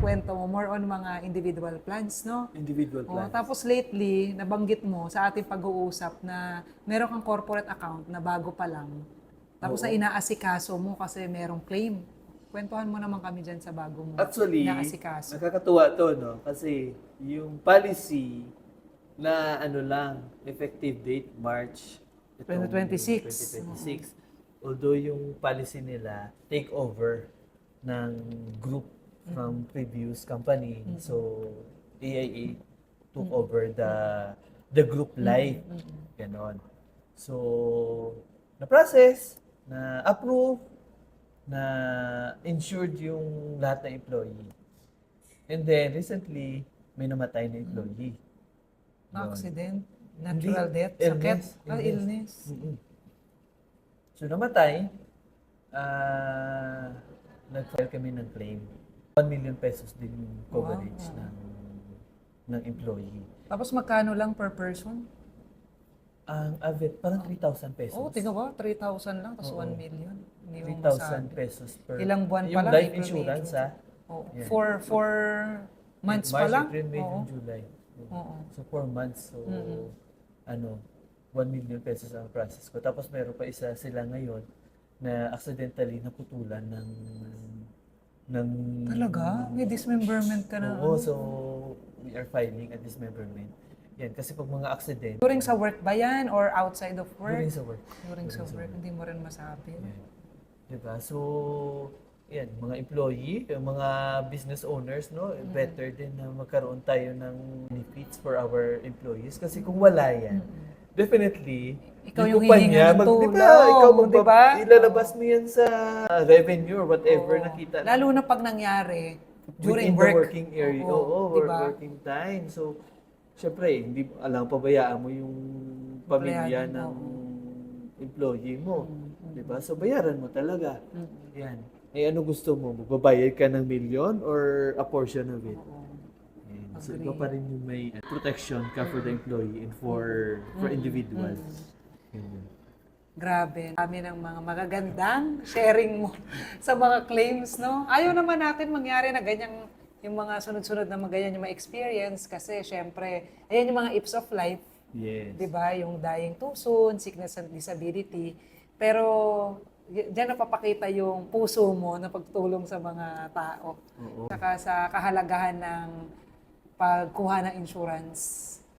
kwento mo, more on mga individual plans, no? Individual Oh, plans. tapos lately, nabanggit mo sa ating pag-uusap na meron kang corporate account na bago pa lang. Tapos na inaasikaso mo kasi merong claim. Kwentuhan mo naman kami dyan sa bago mo Actually, inaasikaso. nakakatuwa to, no? Kasi yung policy na ano lang, effective date, March 2026. 2026. Although yung policy nila, take over ng group from previous company. So, AIA took over the group life. Ganon. So, na-process, na-approve, na insured yung lahat ng employee. And then, recently, may namatay na employee. Na accident, Hindi, natural death, sakit, illness. illness. Mm-mm. So, namatay, nag-file kami ng claim. 1 million pesos din yung coverage ng employee. Tapos magkano lang per person? Ang average, parang 3,000 pesos. Oh, tingnan mo, 3,000 lang, tapos Oo. 1 million. Hindi mo 3,000 masabi. pesos per... Ilang buwan pa yung lang, life April, May, insurance, June. ha? Oh, Yeah. four months pa March, lang. April, May, Oo. June, July. Oo. So, 4 months. So, 1 million pesos ang process ko. Tapos, meron pa isa sila ngayon na accidentally naputulan ng Talaga? May dismemberment ka na. Oo, so we are filing a dismemberment. Yan, kasi pag mga accident, During sa work ba yan or outside of work? during sa work. During sa work, hindi mo rin masabi. Yan. Diba? So, yan, mga employee, yung mga business owners, no, better din na magkaroon tayo ng benefits for our employees. Kasi kung wala yan, definitely, Ikaw yung yung kumpanya, hihinga ng tulong, ikaw diba? ilalabas mo yan sa revenue or whatever nakita. Lalo na pag nangyari during Within the work. working area. Oo, Oo, diba? working time. So, syempre, hindi alam pabayaan mo yung pamilya Empleyado ng mo. employee mo. Diba? So, bayaran mo talaga. Yan. Eh, ano gusto mo? Magbabayad ka ng million or a portion of it? Yan. So, ikaw pa rin yung may protection ka for the employee and for individuals. Yan. Grabe. Kami ng mga magagandang sharing mo sa mga claims, no? Ayaw naman natin mangyari na ganyan yung mga sunod-sunod na ganyan yung mga experience kasi syempre, ayan yung mga ips of life. Yes. 'Di ba? Yung dying too soon, sickness and disability. Pero diyan napapakita yung puso mo na pagtulong sa mga tao. Oo. Saka sa kahalagahan ng pagkuha ng insurance.